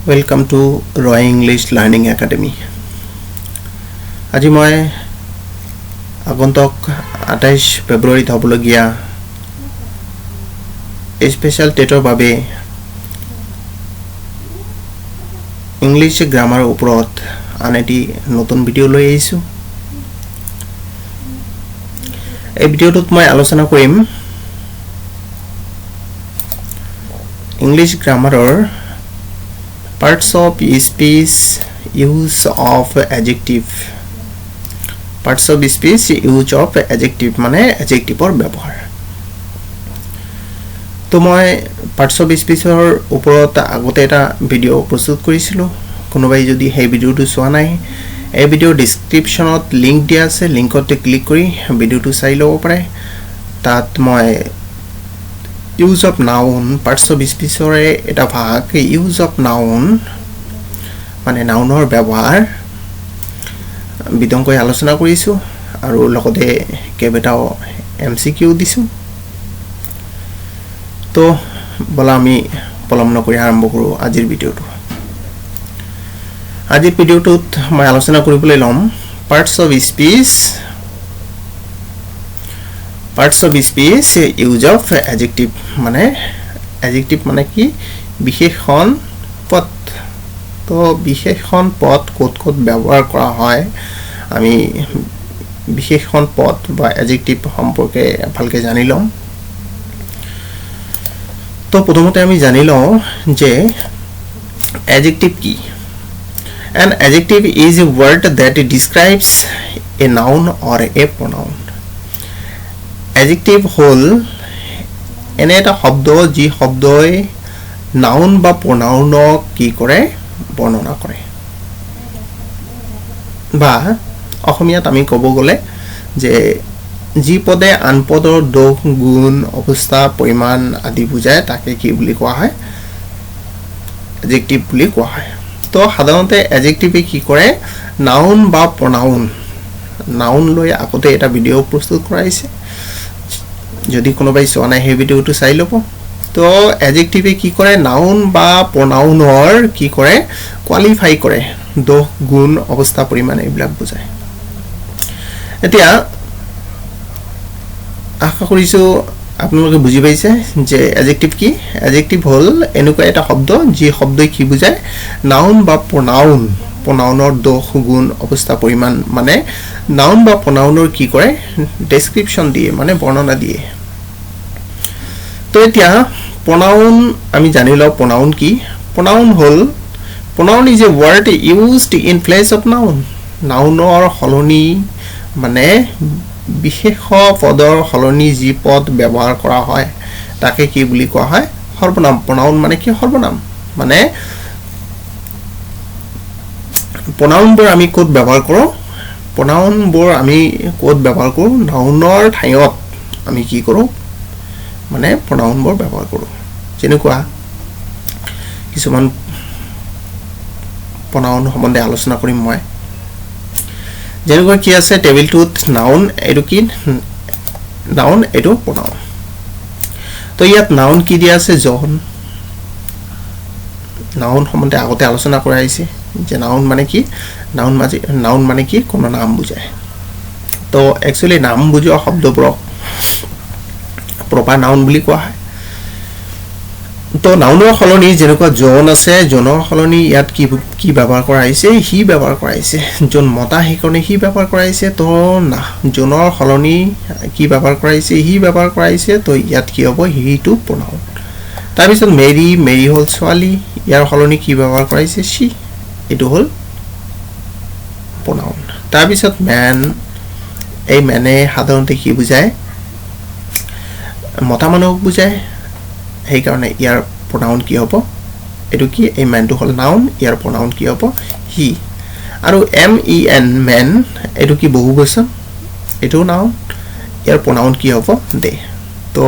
Welcome to Roy English Learning Academy. আজি মই আগন্তুক 28 ফেব্ৰুৱাৰীত হ'বলগীয়া স্পেশাল টেটৰ বাবে ইংলিছ গ্ৰামাৰৰ ওপৰত আন এটি নতুন ভিডিঅ' লৈ আহিছোঁ। এই ভিডিঅ'টোত মই আলোচনা কৰিম English গ্ৰামাৰৰ parts of speech use of adjective parts of speech use of adjective মানে adjectiveৰ ব্যৱহাৰ তো মই parts of speechৰ ওপৰত আগতে এটা ভিডিঅ' প্ৰস্তুত কৰিছিলোঁ কোনোবাই যদি সেই ভিডিঅ'টো চোৱা নাই এই ভিডিঅ'ৰ ডেসক্ৰিপচনত লিংক দিয়া আছে লিংকতে ক্লিক কৰি ভিডিঅ'টো চাই ল'ব পাৰে তাত মই use of noun parts of speech or eta bhag use of noun mane nounor ব্যবহার বিতংকৈ আলোচনা কৰিছো আৰু লগতে কেবেটাও এমসিকিউ দিছো তো বলা আমি পলম নকৰি আৰম্ভ কৰো আজিৰ ভিডিঅ'টোত মই আলোচনা কৰিবলৈ লম parts of speech use of adjective মানে adjective মানে কি বিশেষণ পদ তো বিশেষণ পদ কত ব্যৱহাৰ কৰা হয় আমি বিশেষণ পদ বা adjective সম্পৰ্কে ভালকে জানি লম তো প্ৰথমতে আমি জানি লওঁ যে adjective কি an adjective is a word that describes a noun or a pronoun adjective হল এনে এটা শব্দ যি শব্দই নাউন বা প্ৰনাউনক কি কৰে বৰ্ণনা কৰে বা অসমীয়াত আমি ক'ব গলে যে যি পদে আন পদৰ দোষ গুণ অৱস্থা পৰিমাণ আদি বুজায় তাকে কি বুলি কোৱা হয় adjective বুলি কোৱা হয় তো সাধাৰণতে adjective কি কৰে নাউন বা প্ৰনাউন নাউন লৈ আগতে এটা ভিডিঅ' প্ৰস্তুত কৰাইছে যদি কোনোবাই চোৱা নাই সেই ভিডিঅ'টো চাই ল'ব তো adjective কি কৰে নাউন বা প্ৰনাউনৰ কি কৰে কোৱালিফাই কৰে দোষ গুণ অৱস্থা পৰিমাণ এইবিলাক বুজায় এতিয়া আশা কৰিছো আপোনালোকে বুজি পাইছে যে adjective কি adjective হল এনেকুৱা এটা শব্দ যি শব্দই কি বুজায় নাউন বা প্ৰনাউনৰ দোষ গুণ অৱস্থা পৰিমাণ মানে নাউন বা প্ৰনাউনৰ কি কৰে ডেসক্ৰিপচন দিয়ে মানে বৰ্ণনা দিয়ে তো এতিয়া pronoun আমি জানি লও pronoun কি pronoun hall pronoun is a word used in place of noun নাউনৰ হলনি মানে বিশেষ পদৰ হলনি যি পদ ব্যৱহাৰ কৰা হয় তাকে কি বুলি কোৱা হয় সৰ্বনাম pronoun মানে কি সৰ্বনাম মানে pronoun বোৰ আমি ক'ত ব্যৱহাৰ কৰো pronoun বোৰ আমি ক'ত ব্যৱহাৰ কৰো নাউনৰ ঠাইত আমি কি কৰো মানে pronoun বোৰ ব্যৱহাৰ কৰো যেনেকুৱা কিছুমান pronoun সম্বন্ধে আলোচনা কৰিম মই যেনেকুৱা কি আছে টেবুলটোত নাউন এটো কি নাউন এটো pronoun তো ইয়াত নাউন কি দিয়া আছে জন নাউন সম্বন্ধে আগতে আলোচনা কৰা হৈছে যে নাউন মানে কি কোনো নাম বুজায় তো একচুয়ালি নাম বুজোৱা শব্দবোৰক প্ৰপাৰ নাউন বুলি কোৱা হয় তো নাউনৰ হলনি যেনেকুৱা জন আছে জনৰ হলনি ইয়াত কি ব্যৱহাৰ কৰা হৈছে হি ব্যৱহাৰ কৰা হৈছে জন মতা হেকনে হি ব্যৱহাৰ কৰা হৈছে তো না জনৰ হলনি কি ব্যৱহাৰ কৰা হৈছে হি ব্যৱহাৰ কৰা হৈছে তো ইয়াত কি হ'ব হি টু pronoun তাৰ পিছত মেৰি হল ছোৱালী ইয়াৰ হলনি কি ব্যৱহাৰ কৰা হৈছে she এটো হল pronoun তাৰ পিছত man এই মানে সাধাৰণতে কি বুজায় মতা মানুহক বুজায় সেই কাৰণে ইয়াৰ pronoun কি হ'ব এটো কি এই ম্যানটো হল নাউন ইয়াৰ pronoun কি হ'ব হি আৰু men man এটো কি বহুবচন এটো নাউন ইয়াৰ pronoun কি হ'ব দে তো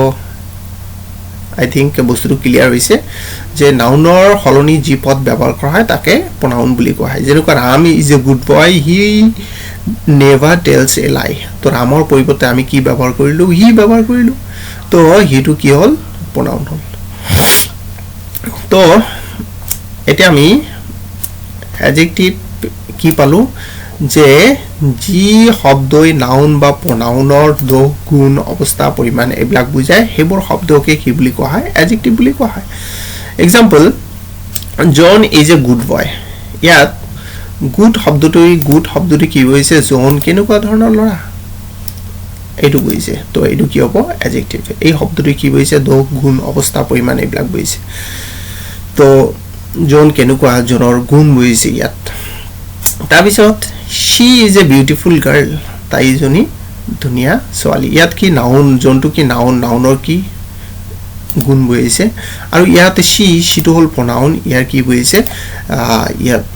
I think বস্তুটো ক্লিয়াৰ হৈছে যে নাউনৰ হলনি যি পদ ব্যৱহাৰ কৰা হয় তাকে pronoun বুলি কোৱা হয় যেনেকুৱা Ram is a good boy he never tells a lie তো ৰামৰ পৰিৱৰ্তে আমি কি ব্যৱহাৰ কৰিলো হি ব্যৱহাৰ কৰিলো তো হিটো কি হল pronoun হল তো এতিয়া আমি অ্যাডজেক্টিভ কি পালো যে যি শব্দই নাউন বা প্ৰনাউনৰ দোষ গুণ অৱস্থা পৰিমাণ এইবিলাক বুজায় সেইবোৰ শব্দকে কি বুলি কোৱা হয় অ্যাডজেক্টিভ বুলি কোৱা হয় example John is a good boy ইয়াত গুড শব্দটো কি হৈছে জন কেনেকুৱা ধৰণৰ ল'ৰা এইটো বুজিছে তো এইটো কি হ'ব অ্যাডজেক্টিভ এই শব্দটো কি বুজিছে দোষ গুণ অৱস্থা পৰিমাণ এইবিলাক বুজিছে তো জন কেনেকুৱা জনৰ গুণ বুজিছে ইয়াত তাৰপিছত she is a beautiful girl তাইজনী ধুনীয়া ছোৱালী ইয়াত কি নাউন জনটো কি নাউনৰ কি গুণ বুজিছে আৰু ইয়াত she টো হল pronoun ইয়াৰ কি বুজিছে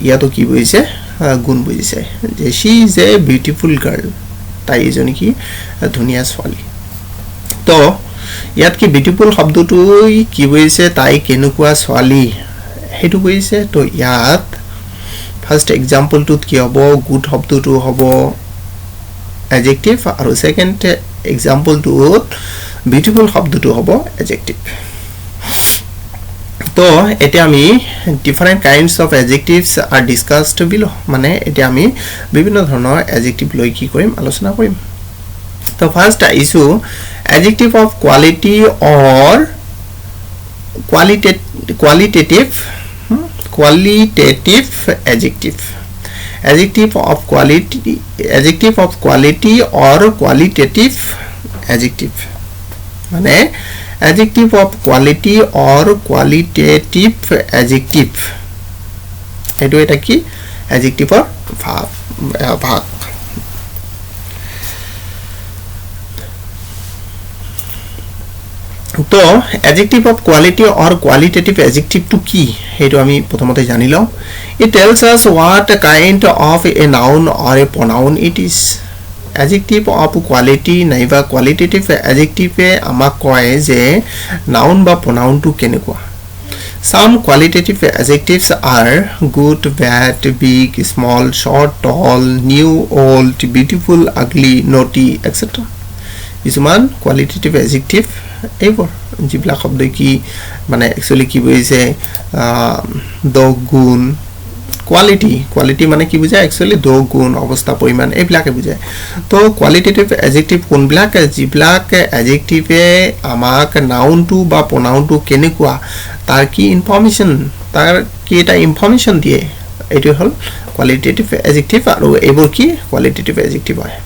ইয়াতো কি বুজিছে গুণ বুজিছে যে she is a beautiful girl তাইজনী কি ধুনীয়া ছোৱালী তো ইয়াত কি বিউটিফুল শব্দটো কি বুজিছে তাই কেনেকুৱা ছোৱালী হেতু বুজিছে তো ইয়াত ফার্স্ট एग्जांपल টুত কি হ'ব গুড শব্দটো হ'ব অ্যাডজেক্টিভ আৰু সেকেন্ড एग्जांपल টুত বিউটিফুল শব্দটো হ'ব অ্যাডজেক্টিভ তো এতিয়া আমি different kinds of adjectives are discussed below মানে এতিয়া আমি বিভিন্ন ধৰণৰ অ্যাডজেক্টিভ লৈ কি কৰিম আলোচনা কৰিম তো ফার্স্ট আইছো adjective of quality or qualitative adjective of quality or qualitative adjective মানে adjective of quality or qualitative adjective এটো এটা কি adjective or ভাগ তো adjective of quality or qualitative adjective to কি হেতু আমি প্ৰথমতে জানি লও it tells us what kind of a noun or a pronoun it is adjective of quality নাইবা qualitative adjective আমাক কয় যে noun বা pronoun to কেনেকুৱা some qualitative adjectives are good bad big small short tall new old beautiful ugly naughty etc কিছুমান qualitative adjective এইবোৰ যিবিলাক শব্দ কি মানে एक्चुअली কি বুজিছে দোষ গুণ কোয়ালিটি মানে কি বুজায় एक्चुअली দোষ গুণ অৱস্থা পৰিমাণ এইবিলাকে বুজায় তো কোয়ালিটেটিভ এডজেক্টিভ কোনবিলাক যিবিলাক এডজেক্টিভে আমাক নাউনটো বা প্ৰনাউনটো কেনেকুৱা তাৰ কি ইনফৰমেশন তাৰ কি এটা ইনফৰমেশন দিয়ে এটো হল কোয়ালিটেটিভ এডজেক্টিভ আৰু এইবোৰ কি কোয়ালিটেটিভ এডজেক্টিভ হয়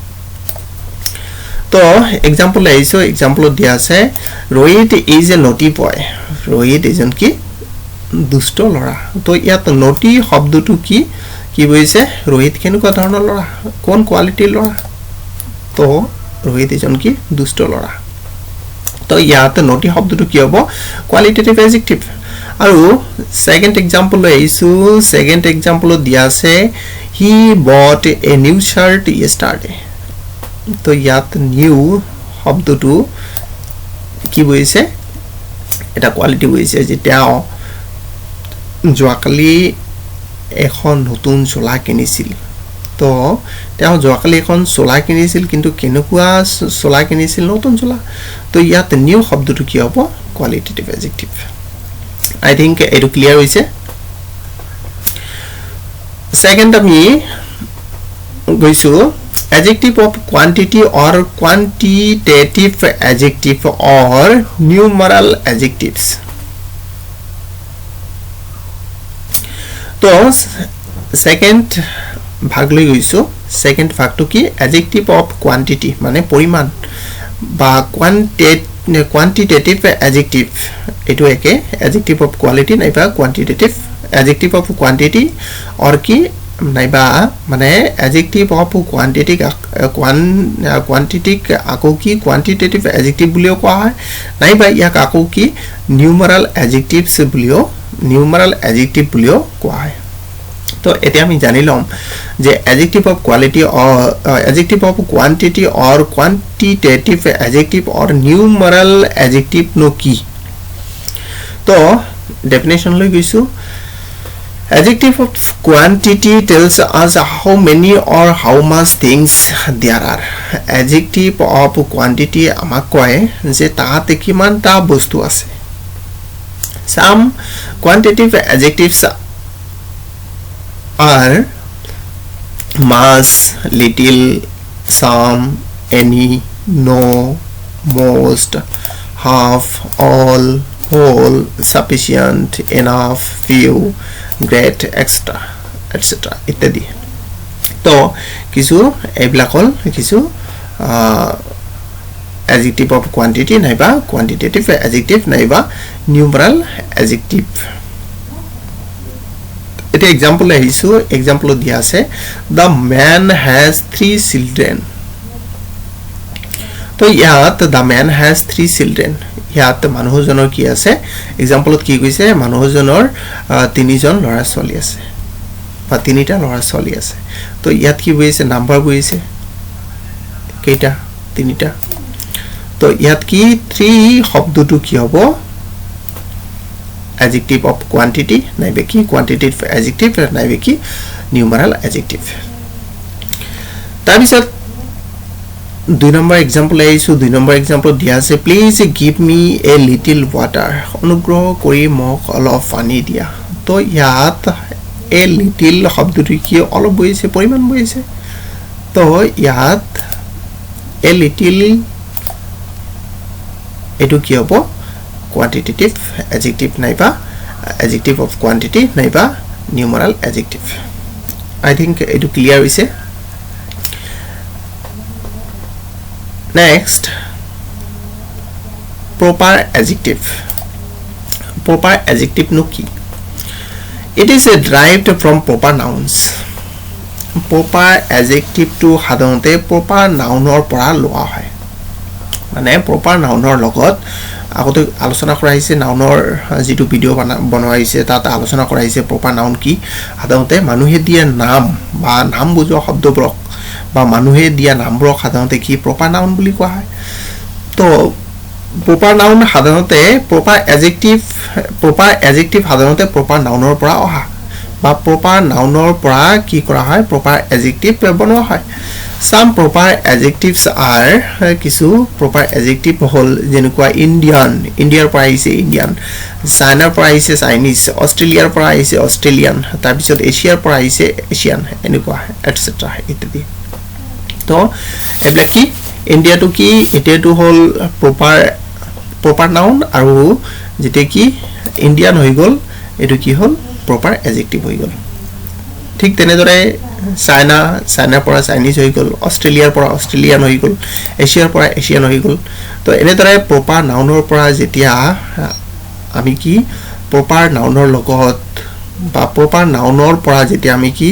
তো एग्जांपल আইছো एग्जांपल দিয়া আছে রোহিত ইজ এ নটি বয় রোহিত এজন কি দুষ্ট লৰা তো ইয়াত নটি শব্দটো কি বুজিছে ৰোহিত কেনেকুৱা ধৰণৰ লৰা কোন কোৱালিটিৰ লৰা তো ৰোহিত এজন কি দুষ্ট লৰা তো ইয়াত নটি শব্দটো কি হ'ব কোয়ালিটেটিভ এডজেক্টিভ আৰু সেকেন্ড एग्जांपल আইছো সেকেন্ড एग्जांपल দিয়া আছে হি বট এ নিউ শার্ট ইয়েস্টারডে তো ইয়াত নিউ শব্দটো কি বুজিছে এটা কোয়ালিটি বুজিছে যে তেওঁ যোৱাকালি এখন নতুন চোলা কিনিছিল তো তেওঁ যোৱাকালি এখন চোলা কিনিছিল কিন্তু কেনেকুৱা চোলা কিনিছিল নতুন চোলা তো ইয়াত নিউ শব্দটো কি হ'ব কোয়ালিটেটিভ এডজেক্টিভ আই থিংক এটো ক্লিয়াৰ হৈছে সেকেন্ড আমি গৈছো adjective of quantity or quantitative adjective or numeral adjectives तो second भाग লৈ গৈছো second ভাগটো কি adjective of quantity মানে পৰিমাণ বা quantitative adjective এটো একে adjective of quality নাইবা quantitative adjective of quantity or কি নাইবা মানে adjective of quantity আকৌ কি quantitative adjective বুলিও কোৱা হয় নাইবা ইয়াক আকৌ কি numeral adjectives বুলিও কোৱা হয় তো এতিয়া আমি জানি লম যে adjective of quality or adjective of quantity or quantitative adjective or numeral adjective নো কি তো ডেফিনেশন লৈ গৈছো adjective of quantity tells us how many or how much things there are adjective of quantity আমাক কয় যে তাতে কিমানটা বস্তু আছে some quantitative adjectives are much, little, some, any, no, most, half, all, whole, sufficient, enough, few, great, extra, etc. ইত্যাদি তো কিছু এইবিলাক হল কিছু adjective of quantity নাইবা quantitative adjective নাইবা numeral adjective এটা एग्जांपल আহিছো एग्जांपल দিয়া আছে the man has 3 children তো ইয়াত the man has 3 children ইয়াত মানুহজনৰ কি আছে एग्जांपलত কি কৈছে মানুহজনৰ তিনিজন ল'ৰা ছোৱালী আছে বা তিনিটা ল'ৰা ছোৱালী আছে তো ইয়াত কি বুজিছে নাম্বাৰ বুজিছে কেইটা তিনিটা তো ইয়াত কি 3 শব্দটো কি হ'ব adjective of quantity নাইবে কি quantitative adjective নাইবে কি numeral adjective তাৰপিছত 2 নম্বৰ एग्जांपल আইছো 2 নম্বৰ एग्जांपल দিয়া আছে please give me a little water অনুগ্ৰহ কৰি মোক অলপ পানী দিয়া তো ইয়াত এ লিটল শব্দটো কি অলপ বুজিছে পৰিমাণ বুজিছে তো ইয়াত এ লিটল এটো কি হ'ব quantitative adjective নাইবা adjective of quantity নাইবা numeral adjective I think etu clear hoise next proper adjective no ki it is derived from proper nouns proper adjective to সাধাৰণতে proper nounor পৰা লোৱা হয় মানে proper nounor লগত আগতে আলোচনা কৰা হৈছে নাউনৰ যেটো ভিডিও বনোৱা হৈছে তাত আলোচনা কৰা হৈছে প্ৰপাৰ নাউন কি সাধাৰণতে মানুহে দিয়া নাম বা নাম বুজোৱা শব্দবোৰক বা মানুহে দিয়া নামবোৰক সাধাৰণতে কি প্ৰপাৰ নাউন বুলি কোৱা হয় তো প্ৰপাৰ নাউন সাধাৰণতে প্ৰপাৰ এডজেক্টিভ সাধাৰণতে প্ৰপাৰ নাউনৰ পৰা অহা বা প্ৰপাৰ নাউনৰ পৰা কি কৰা হয় প্ৰপাৰ এডজেক্টিভ বনোৱা হয় some proper adjectives are kisu proper adjective hol jenukwa india'r পৰা আহিছে indian china'r পৰা আহিছে chinese australia'r পৰা আহিছে australian তাৰ পিছত এছিয়াৰ পৰা আহিছে asian এনেকুৱা etc ইত্যাদি তো এবলা কি ইন্ডিয়া টু কি এটেটো হল proper noun আৰু যেতে কি indian হৈ গল এটো কি হল proper adjective হৈ গল ঠিক তেনেদৰে চাইনাৰ পৰা চাইনিজ হৈ গল অষ্ট্ৰেলিয়াৰ পৰা অষ্ট্ৰেলিয়ান হৈ গল এছিয়াৰ পৰা এছিয়ান হৈ গল তো এনেদৰে প্ৰপাৰ নাউনৰ পৰা যেতিয়া আমি কি প্ৰপাৰ নাউনৰ লগত বা প্ৰপাৰ নাউনৰ পৰা যেতিয়া আমি কি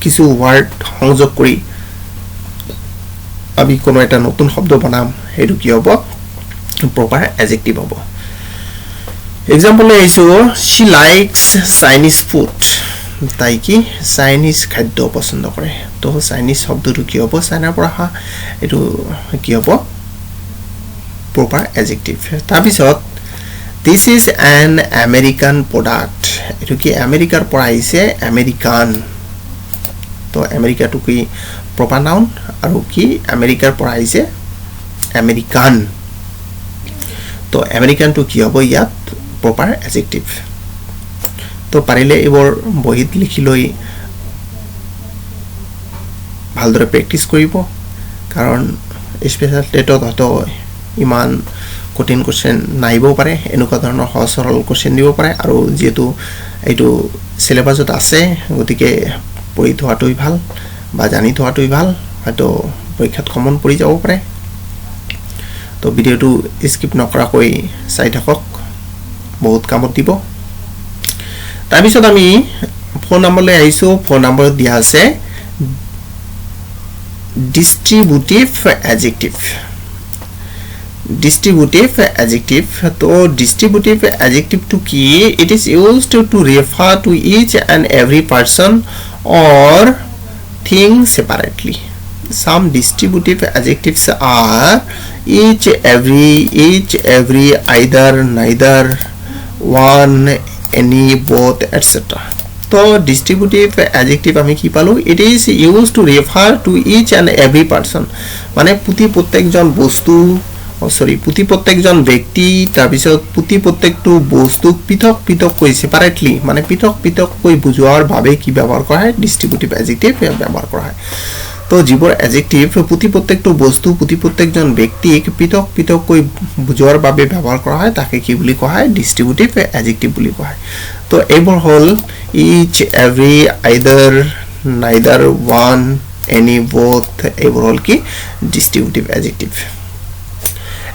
কিছু ওয়াৰ্ড সংযোগ কৰি আমি কোনো এটা নতুন শব্দ বনাম হেতু কি হ'ব proper adjective hobo example aiso she likes chinese food tai ki chinese khadyo pasond kore to chinese shobdo tu ki hobo china pora ha etu ki hobo proper adjective tabisot this is an american product etu ki americar pora aise american to america tu ki proper noun aru ki americar pora aise american তো American two কি হবে ইয়াত proper adjective তো পারিলে এবৰ বহিত লিখি লৈ ভালদৰে প্ৰ্যাকটিস কৰিব কাৰণ স্পেশাল টেটত হয়তো ইমান কঠিন কোশ্চেন নাইব পাৰে এনেকুৱা ধৰণৰ সহজ সৰল কোশ্চেন দিব পাৰে আৰু যেহেতু এইটো সিলেবাসত আছে গতিকে পঢ়ি থোৱাটোই ভাল বা জানি থোৱাটোই ভাল হয়তো পৰীক্ষাত কমন পৰি যাব পাৰে তো ভিডিওটো স্কিপ নকৰাকৈ চাই থাকক বহুত কামত দিব তাৰ পিছত আমি ফোন নম্বৰলৈ আহিছো ফোন নম্বৰ দিয়া আছে distributive adjective to distributive adjective to ki it is used to refer to each and every person or thing separately some distributive adjectives are each every either neither one any both etc তো distributive adjective আমি কি পালো it is used to refer to each and every person মানে প্রত্যেকজন বস্তু সৰি পুতি প্ৰত্যেকজন ব্যক্তি তাৰ পিছত পুতি প্ৰত্যেকটো বস্তুক পৃথক পৃথক কৈ সেপাৰেটলি মানে পৃথক পৃথক কৈ বুজোৱাৰ বাবে কি ব্যৱহাৰ কৰা হয় ডিস্ট্ৰিবিউটিভ এডজেক্টিভ ব্যৱহাৰ কৰা হয় তো যিবোৰ এডজেক্টিভ পুতি প্ৰত্যেকটো বস্তু পুতি প্ৰত্যেকজন ব্যক্তিক পৃথক পৃথক কৈ বুজোৱাৰ বাবে ব্যৱহাৰ কৰা হয় তাকে কি বুলি কোৱা হয় ডিস্ট্ৰিবিউটিভ এডজেক্টিভ বুলি কোৱা হয় তো এইবোৰ হল each every either neither one any both এইবোৰ হল কি ডিস্ট্ৰিবিউটিভ এডজেক্টিভ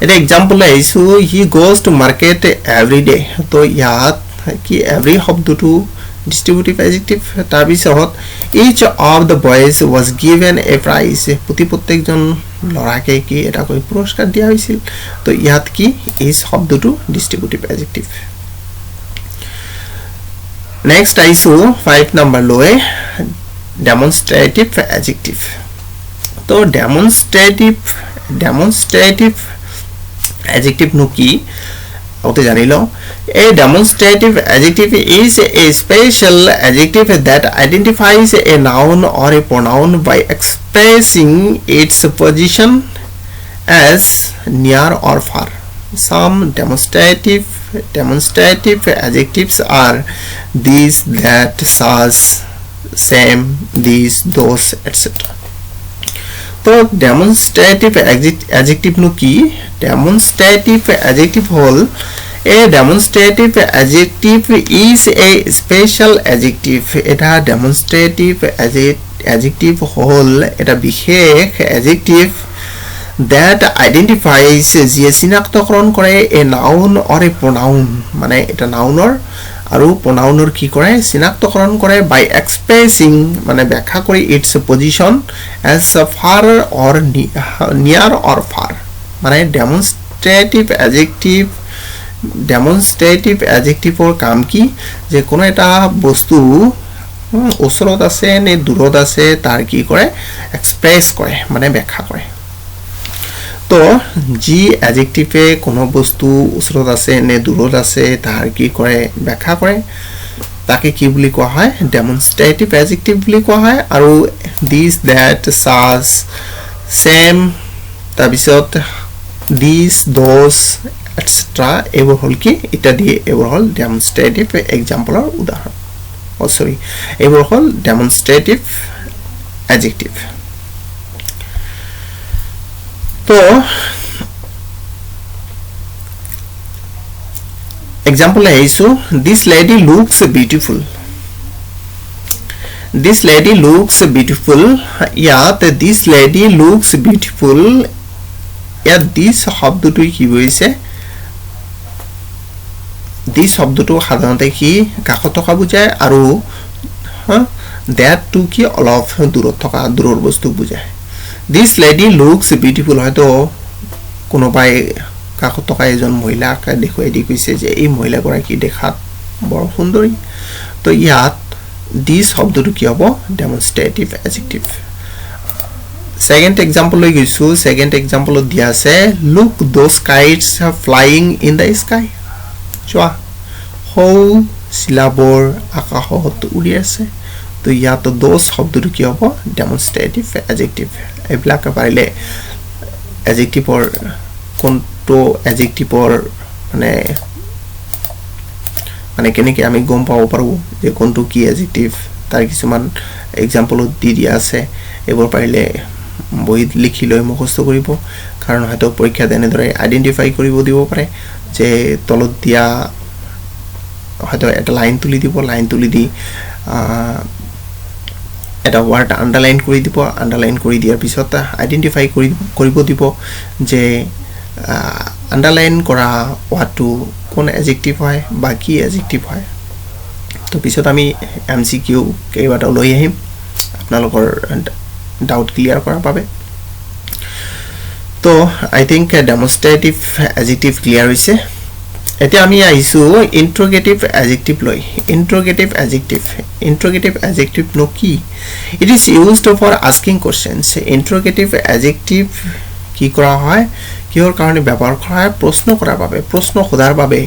এটা এক্সাম্পল আইছো he goes to market every day তো ইয়াত কি every শব্দটো ডিস্ট্ৰিবিউটিভ এডজেক্টিভ তাৰ পিছত each of the boys was given a prize পুতি প্ৰত্যেকজন লৰাকে কি এটা কৈ পুৰস্কাৰ দিয়া হৈছিল তো ইয়াত কি is শব্দটো ডিস্ট্ৰিবিউটিভ এডজেক্টিভ next আইছো 5 নম্বৰ লয় demonstrative adjective তো demonstrative adjective নো কি ওতে জানিলো a demonstrative adjective is a special adjective that identifies a noun or a pronoun by expressing its position as near or far some demonstrative adjectives are these that such same these those etc तो demonstrative adjective नु की demonstrative adjective hol a demonstrative adjective is a special adjective eta demonstrative adjective hol eta বিশেষ adjective that identifies যে চিনাক্তকৰণ কৰে a noun or a pronoun মানে এটা নাউনৰ আৰু pronounৰ কি কৰে চিনাক্তকৰণ কৰে by expressing মানে ব্যাখ্যা কৰি its position as far or near or far মানে demonstrative adjective or কাম কি যে কোনো এটা বস্তু ওচৰত আছে নে দূৰত আছে তাৰ কি কৰে এক্সপ্ৰেস কৰে মানে ব্যাখ্যা কৰে তো জি এডজেক্টিভে কোনো বস্তু ওচৰত আছে নে দূৰত আছে তাৰ কি কৰে ব্যাখ্যা কৰে তাকে কি বুলি কোৱা হয় ডেমনস্ট্ৰেটিভ এডজেক্টিভ বুলি কোৱা হয় আৰু দিস দ্যাট সাজ সেম তাৰ পিছত দিস দোস এটসেট্ৰা এইবোৰ হল কি এটা দিয়ে এইবোৰ হল ডেমনস্ট্ৰেটিভ এক্সাম্পলৰ উদাহৰণ সৰি এইবোৰ হল ডেমনস্ট্ৰেটিভ এডজেক্টিভ तो example है issue this lady looks beautiful यात this lady looks beautiful या this শব্দটো কি হৈছে this শব্দটো সাধাৰণতে কি কাষত থকা বুজায় আৰু that to কি অলপ দূৰত থকা দূৰৰ বস্তু বুজায় This lady looks beautiful হয়তো কোনোবাই কাষত থকা এজন মহিলাক দেখুৱাই দি কৈছে যে এই মহিলাগৰাকী দেখাত বৰ সুন্দৰী তো ইয়াত দিস শব্দটো কি হ'ব ডেমনস্ট্ৰেটিভ এডজেক্টিভ সেকেন্ড এক্সাম্পল লৈ গৈছো সেকেন্ড এক্সাম্পল দিয়া আছে look those kites flying in the sky চোৱা হৌ চিলাবৰ আকাশত উৰি আছে তো ইয়াত দোস শব্দটো কি হ'ব ডেমনস্ট্ৰেটিভ এডজেক্টিভ এইবিলাক পাৰিলে এডজেক্টিভৰ কোনটো এডজেক্টিভৰ মানে কেনেকৈ আমি গম পাব পাৰো যে কোনটো কি এডজেক্টিভ তাৰ কিছুমান এক্সাম্পল দি দিয়া আছে এইবোৰ পাৰিলে বহিত লিখি লৈ মুখস্থ কৰিব কাৰণ হয়তো পৰীক্ষাত এনেদৰে আইডেন্টিফাই কৰিব দিব পাৰে যে তলত দিয়া হয়তো এটা লাইন তুলি দিব লাইন তুলি দি এটা ওয়ার্ড আন্ডারলাইন কৰি দিয়াৰ পিছত আইডেন্টিফাই কৰিব দিব যে আন্ডাৰলাইন কৰা ওয়ার্ডটো কোন এডজেক্টিভ হয় বা কি এডজেক্টিভ হয় তো পিছত আমি এমসিকিউ কেইবাটাও লৈ আহিম আপোনালোকৰ ডাউট ক্লিয়াৰ কৰাৰ বাবে তো আই থিংক ডেমনস্ট্ৰেটিভ এডজেক্টিভ ক্লিয়াৰ হৈছে এতিয়া আমি আইছো ইন্টাৰোগেটিভ এডজেক্টিভ লৈ ইন্টাৰোগেটিভ এডজেক্টিভ নো কি it is used for asking questions interrogative adjective কি কৰা হয় কিহৰ কাৰণে ব্যৱহাৰ কৰা হয় প্ৰশ্ন কৰাৰ বাবে প্ৰশ্ন সোধাৰ বাবে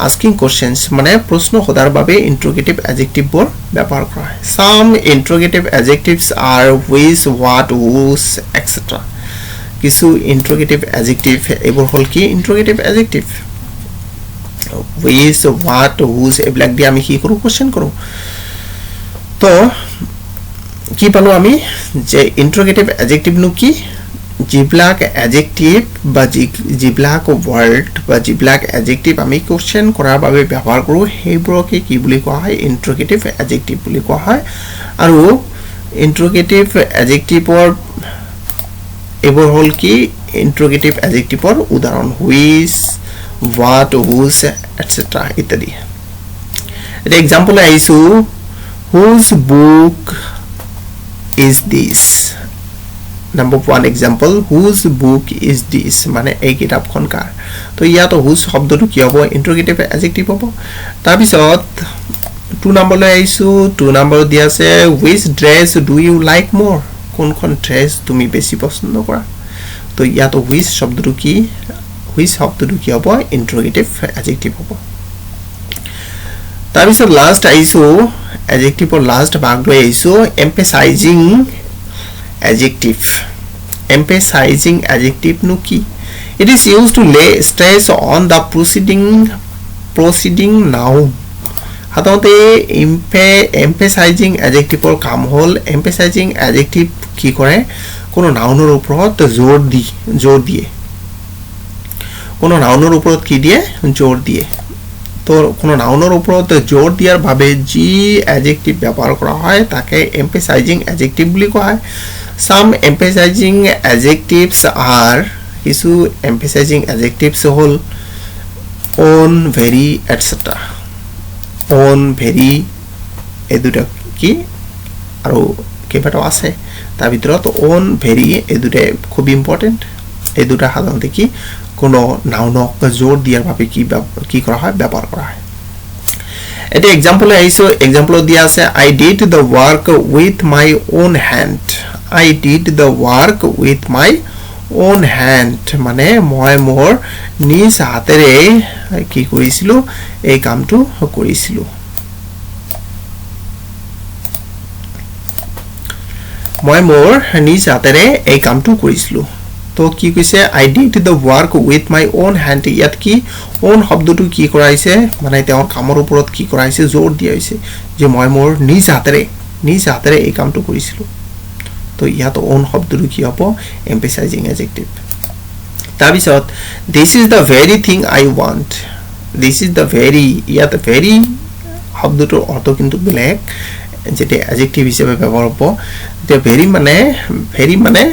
আস্কিং কোৱেশ্চনস মানে প্ৰশ্ন সোধাৰ বাবে ইন্টাৰোগেটিভ এডজেক্টিভবোৰ ব্যৱহাৰ কৰা হয় সাম ইন্টাৰোগেটিভ এডজেক্টিভস আৰ হুইচ হোৱাট হুজ এটসেট্ৰা কিছু ইন্ট্ৰোগেটিভ এডজেক্টিভ এইবোৰ হল কি ইন্ট্ৰোগেটিভ এডজেক্টিভ which what whose এইবিলাক দি আমি কি কৰো কোশ্চেন কৰো তো কি পালো আমি যে ইন্ট্ৰোগেটিভ এডজেক্টিভ নো কি জিবিলাক এডজেক্টিভ বা জিবিলাক ওয়াৰ্ড বা জিবিলাক এডজেক্টিভ আমি কোশ্চেন কৰাৰ বাবে ব্যৱহাৰ কৰো হেইবোৰকে কি বুলি কোৱা হয় ইন্ট্ৰোগেটিভ এডজেক্টিভ বুলি কোৱা হয় আৰু ইন্ট্ৰোগেটিভ এডজেক্টিভৰ এইবোৰ হল কি ইন্ট্ৰোগেটিভ এডজেক্টিভৰ উদাহৰণ which what whose etc ইত্যাদি এটা এক্সাম্পল আইছো whose book is this number 1 example whose book is this মানে এই কিতাপখন কাৰ তো ইয়াত whose শব্দটো কি হ'ব ইন্ট্ৰোগেটিভ এডজেক্টিভ হ'ব তাৰ পিছত 2 নম্বৰলৈ আইছো 2 নম্বৰ দিয়া আছে which dress do you like more কোনখন ড্ৰেছ তুমি বেছি পছন্দ কৰা তো ইয়াত which শব্দটো কি which শব্দটো কি হ'ব ইন্ট্ৰোগেটিভ এডজেক্টিভ হ'ব তাৰ পিছত লাষ্ট আইছো এডজেক্টিভৰ লাষ্ট ভাগ লৈ আইছো এম্ফাসাইজিং adjective emphasizing adjective no key it is used to lay stress on the proceeding noun hatonte emphasizing adjective or kam hol emphasizing adjective ki kore kono nounor uporot jor diye kono nounor uporot ki diye jor diye তো কোনো নাউনৰ ওপৰত জোৰ দিয়াৰ বাবে যি adjective ব্যৱহাৰ কৰা হয় তাকে এম্ফাসাইজিং এডজেক্টিভ বুলি কোৱা হয় সাম এম্ফাসাইজিং এডজেক্টিভস আৰ কিছু এম্ফাসাইজিং এডজেক্টিভস হল অন ভেৰি এটসেট্ৰা অন ভেৰি এই দুটা কি আৰু কেইবাটাও আছে তাৰ ভিতৰত অন ভেৰি এই দুটা খুব ইম্পৰ্টেন্ট এই দুটা সাধাৰণতে কি কোনো নাউনক জোৰ দিয়াৰ বাবে কি কৰা হয় ব্যৱহাৰ কৰা হয় এটা এক্সাম্পল আইছো এক্সাম্পল দিয়া আছে I did the work with my own hand I did the work with my own hand মানে মই মোৰ নিজ হাতেৰে কি কৰিছিলো এই কামটো কৰিছিলো মই মোৰ নিজ হাতেৰে এই কামটো কৰিছিলো তো কি কৈছে I did the work with my own hand ইয়াত কি own শব্দটো কি কৰাইছে মানে তেওঁৰ কামৰ ওপৰত কি কৰাইছে জোৰ দিয়া হৈছে যে মই মোৰ নিজ হাতেৰে এই কামটো কৰিছিলো তো ইয়াত own শব্দটো কি হ'ব emphasizing adjective তাৰ পিছত this is the very thing I want this is the very ইয়াত very শব্দটোৰ অৰ্থ কিন্তু বেলেগ যেতে adjective হিচাপে ব্যৱহাৰ হ'ব তে very মানে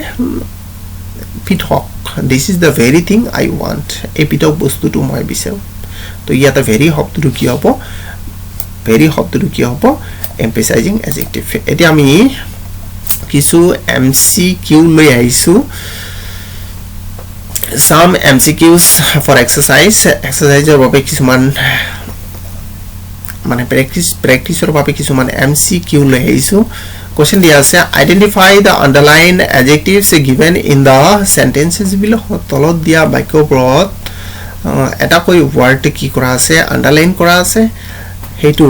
পিঠক this is the very thing I want এই পিঠক বস্তুটো মই বিচাৰো তো ইয়াতে very শব্দটো কি হ'ব emphasizing adjective এতিয়া আমি কিছু MCQ লৈ আহিছো some MCQs for exerciseৰ বাবে কিছুমান মানে প্ৰেক্টিছৰ বাবে কিছুমান MCQ লৈ আহিছো question দিয়া আছে identify the underlined adjectives given in the sentences below তলত দিয়া বাক্যবোৰত এটা কৈ ওয়াৰ্ড কি কৰা আছে আন্ডাৰলাইন কৰা আছে হেতু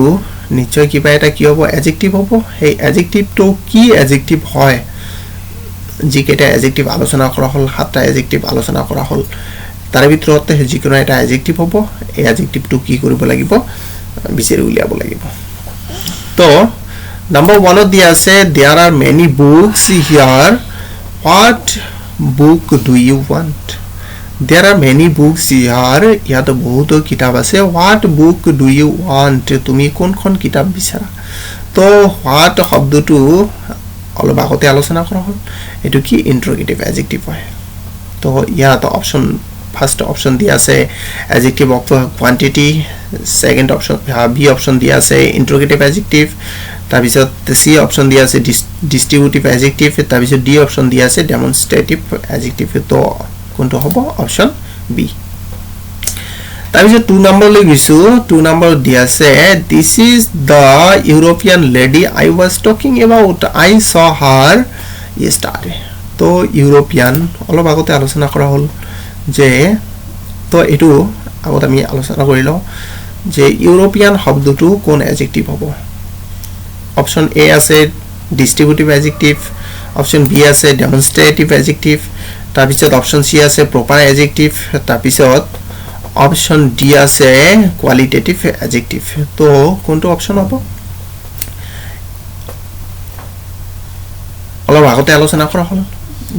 নিশ্চয় কিবা এটা কি হ'ব adjective হ'ব এই adjective to কি adjective হয় যিকেটা adjective আলোচনা কৰা হল সাতটা adjective আলোচনা কৰা হল তাৰ ভিতৰত যিকোনো এটা adjective হ'ব এই adjective to কি কৰিব লাগিব বিচাৰি উলিয়াব লাগিব তো Number 1 of the essay, there are many books here. What book do you want? There are many books here. यहाँ तो बहुत किताब আছে. What book do you want? তুমি কোনখন কিতাপ বিচাৰা? তো what শব্দটো অলপ আগতে আলোচনা কৰা হ'ল. এটো কি ইন্ট্ৰোগেটিভ এডজেক্টিভ হয়. তো ইয়াত অপচন ফার্স্ট অপশন দিয়া আছে adjective of quantity second option B option দিয়া আছে interrogative adjective তাৰ পিছত C option দিয়া আছে distributive adjective তাৰ পিছত D option দিয়া আছে demonstrative adjective তো কোনটো হ'ব অপশন B তাৰ পিছত 2 নম্বৰ লৈ গৈছো 2 নম্বৰ দিয়া আছে this is the European lady I was talking about I saw her yesterday তো ইউৰোপিয়ান অলপ আগতে আলোচনা কৰা হ'ল যে তো এটো আগত আমি আলোচনা কৰিলো যে ইউৰোপিয়ান শব্দটো কোন অ্যাডজেক্টিভ হ'ব অপশন এ আছে ডিস্ট্ৰিবিউটিভ অ্যাডজেক্টিভ অপশন বি আছে ডেমনস্ট্ৰেটিভ অ্যাডজেক্টিভ তাৰপিছত অপশন সি আছে প্ৰপাৰ এডজেক্টিভ তাৰপিছত অপশন ডি আছে কোৱালিটেটিভ এডজেক্টিভ তো কোনটো অপশন হ'ব অলপ আগতে আলোচনা কৰা হল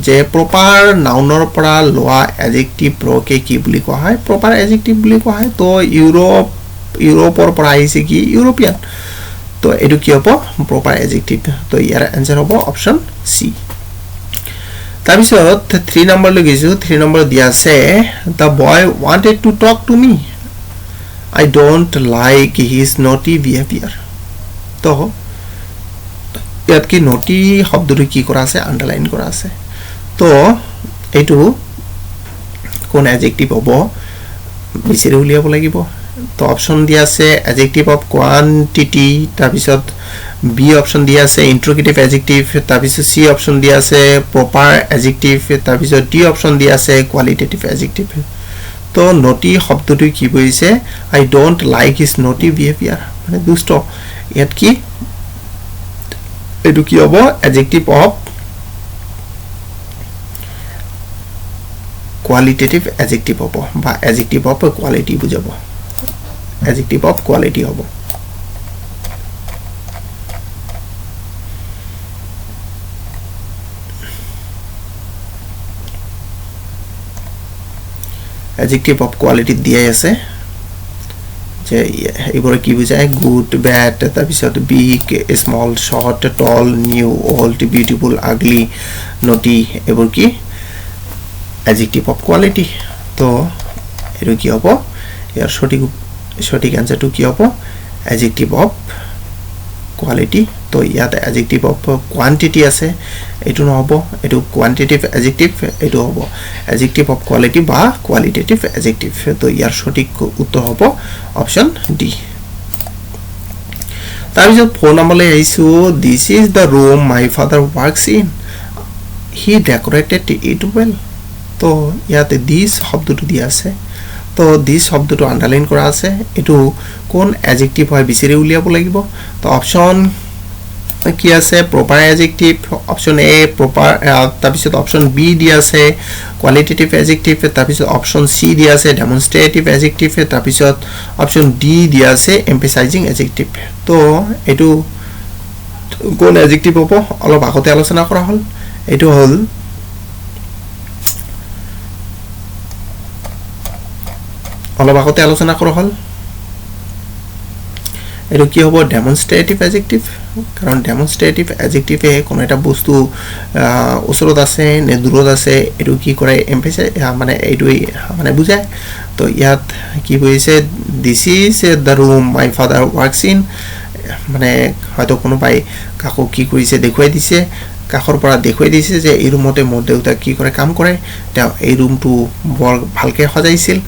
যে প্ৰপাৰ নাউনৰ পৰা লোৱা এডজেক্টিভ ৰকে কি বুলি কোৱা হয় প্ৰপাৰ এডজেক্টিভ বুলি কোৱা হয় তো ইউৰোপৰ পৰা আহিছে কি ইউৰোপিয়ান তো এটো কি হ'ব প্ৰপাৰ এডজেক্টিভ তো ইয়াৰ আনসাৰ হ'ব অপশন সি তাৰপিছত 3 নম্বৰ লৈ গৈছো 3 নম্বৰ দিয়া আছে the boy wanted to talk to me I don't like his naughty behavior তো ইয়াত কি naughty শব্দটো কি কৰা আছে আন্ডাৰলাইন কৰা আছে তো এটো কোন এডজেক্টিভ হ'ব বিচাৰি উলিয়াব লাগিব তো অপশন দিয়া আছে এডজেক্টিভ অফ কোয়ান্টিটি তাৰপিছত বি অপশন দিয়া আছে ইন্ট্ৰোগেটিভ এডজেক্টিভ তাৰপিছত সি অপশন দিয়া আছে প্ৰপাৰ এডজেক্টিভ তাৰপিছত ডি অপশন দিয়া আছে কোৱালিটেটিভ এডজেক্টিভ তো নটি শব্দটো কি কৈছে আই ডোন্ট লাইক হিজ নটি বিহেভিয়াৰ মানে দুষ্ট ইয়াত কি এটো কি হ'ব এডজেক্টিভ অফ কোৱালিটেটিভ এডজেক্টিভ হ'ব বা এডজেক্টিভ অফ কোৱালিটি বুজাব adjective of quality hobo adjective of quality diya ase je ebore ki bujay good bad tabisot big small short tall new old beautiful ugly naughty ebor ki adjective of quality to eto ki hobo yar সঠিক আনসারটো কি হ'ব adjective of quality তো ইয়াত adjective of quantity আছে এটো নহব এটো quantitative adjective এটো হ'ব adjective of quality বা qualitative adjective তো ইয়াৰ সঠিক উত্তৰ হ'ব অপশন ডি তাৰপিছত 4 নম্বৰলৈ আহিছো this is the room my father works in he decorated it well তো ইয়াতে this শব্দটো দিয়া আছে তো দিস শব্দটো আন্ডারলাইন কৰা আছে এটো কোন এডজেক্টিভ হয় বিচাৰি উলিয়াব লাগিব তো অপশন কি আছে proper adjective option A proper তাৰপিছত অপশন বি দিয়া আছে কোৱালিটেটিভ এডজেক্টিভ তাৰপিছত অপশন সি দিয়া আছে ডেমনস্ট্ৰেটিভ এডজেক্টিভ তাৰপিছত অপশন ডি দিয়া আছে এমফাসাইজিং এডজেক্টিভ তো এটো কোন এডজেক্টিভ হ'ব অলপ আগতে আলোচনা কৰা হল এটো হল অলপ আগতে আলোচনা কৰা হল এটো কি হ'ব ডেমনস্ট্ৰেটিভ এডজেক্টিভ কাৰণ ডেমনস্ট্ৰেটিভ এডজেক্টিভ এ কোন এটা বস্তু ওচৰত আছে নে দূৰত আছে এটো কি কৰে এমফাসাইজ মানে এইটোই মানে বুজায় তো ইয়াত কি হৈছে this is the room my father works in মানে হয়তো কোনো পাই কাকো কি কৰিছে দেখুৱাই দিছে কাখৰ পৰা দেখুৱাই দিছে যে এই ৰুমতে মোৰ দেউতা কি কৰে কাম কৰে তে এই ৰুমটো বৰ ভালকে সজাইছিল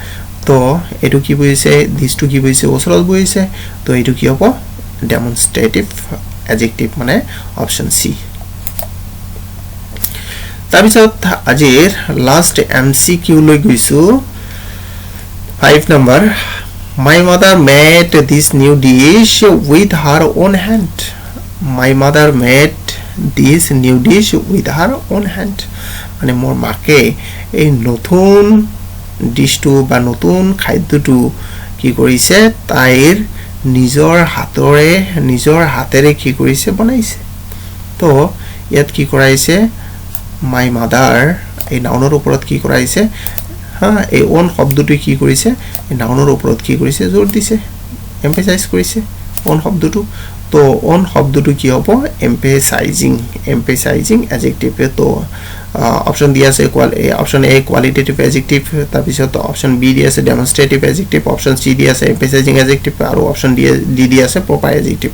তো এটো কি বুজিছে দিসটো কি বুজিছে ওচৰত বুজিছে তো এটো কি হ'ব ডেমনস্ট্ৰেটিভ এডজেক্টিভ মানে অপশন সি তাৰপিছত আজিৰ লাষ্ট এমসিকিউ লৈ গৈছো 5 number my mother made this new dish with her own hand my mother made this new dish with her own hand মানে মোৰ মাকে এই নতুন ডিশটো বা নতুন খাদ্যটো কি কৰিছে তাইৰ নিজৰ হাতেৰে কি কৰিছে বনাইছে তো ইয়াত কি কৰাইছে মাই মাদাৰ এই নাউনৰ ওপৰত কি কৰাইছে এই ওন শব্দটো কি কৰিছে এই নাউনৰ ওপৰত কি কৰিছে জোৰ দিছে এমফাসাইজ কৰিছে ওন শব্দটো তো ওন শব্দটো কি হ'ব এমফাসাইজিং এডজেক্টিভ তো অপশন দিয়া আছে অপশন এ কোয়ালিটেটিভ এডজেক্টিভ তাৰপিছত অপশন বি দিয়া আছে ডেমনস্ট্ৰেটিভ এডজেক্টিভ অপশন সি দিয়া আছে এমফাসাইজিং এডজেক্টিভ আৰু অপশন ডি দিয়া আছে প্ৰপাৰ এডজেক্টিভ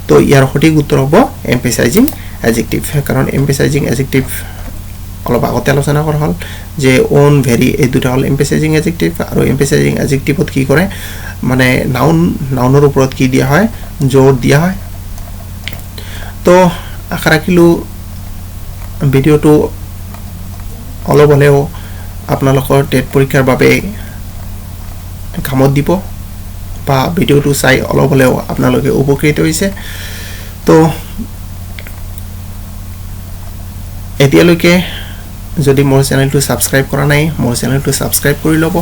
তো ইয়াৰ সঠিক উত্তৰ হ'ব এমফাসাইজিং এডজেক্টিভ কাৰণ এমফাসাইজিং এডজেক্টিভ অলপ আগতে আলোচনা কৰা হল যে ওন ভেৰি এই দুটা হল এমফাসাইজিং এডজেক্টিভ আৰু এমফাসাইজিং এডজেক্টিভত কি কৰে মানে নাউনৰ ওপৰত কি দিয়া হয় জোৰ দিয়া হয় তো আশা ৰাখিলো ভিডিওটো অলপ হলেও আপোনালোকৰ টেট পৰীক্ষাৰ বাবে কামত দিব বা ভিডিওটো চাই অলপ হলেও আপোনালোকে উপকৃত হৈছে তো এতিয়ালৈকে যদি মোৰ চেনেলটো সাবস্ক্ৰাইব কৰা নাই মোৰ চেনেলটো সাবস্ক্ৰাইব কৰি ল'ব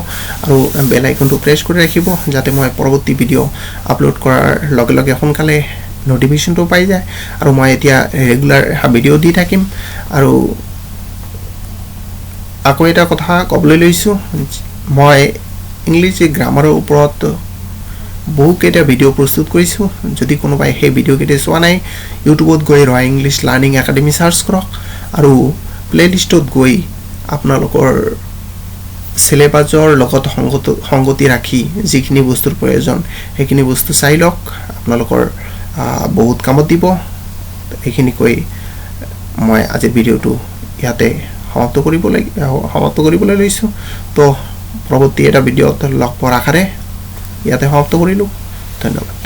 আৰু বেল আইকনটো প্ৰেছ কৰি ৰাখিব যাতে মই পৰৱৰ্তী ভিডিঅ' আপলোড কৰাৰ লগে লগে সোনকালে নোটিফিকেশনটো পাই যায় আৰু মই এতিয়া ৰেগুলাৰ ভিডিঅ' দি থাকিম আৰু আকৌ এটা কথা ক'বলৈ লৈছো মই ইংলিছ গ্ৰামাৰৰ ওপৰত বহুকেইটা ভিডিঅ' প্ৰস্তুত কৰিছো যদি কোনোবাই সেই ভিডিঅ' কেইটা চোৱা নাই ইউটিউবত গৈ ৰয় ইংলিছ লাৰ্নিং একাডেমি সাৰ্চ কৰক আৰু প্লেলিষ্টত গৈ আপোনালোকৰ সিলেবাসৰ লগত সংগতি ৰাখি যিখিনি বস্তুৰ প্ৰয়োজন সেইখিনি বস্তু চাই লওক আপোনালোকৰ বহুত কামত দিব এইখিনি কৈ মই আজিৰ ভিডিঅ'টো ইয়াতে সমাপ্ত কৰিবলৈ লৈছো তো পৰৱৰ্তী এটা ভিডিঅ'ত লগ পোৱাৰ আশাৰে ইয়াতে সমাপ্ত কৰিলো ধন্যবাদ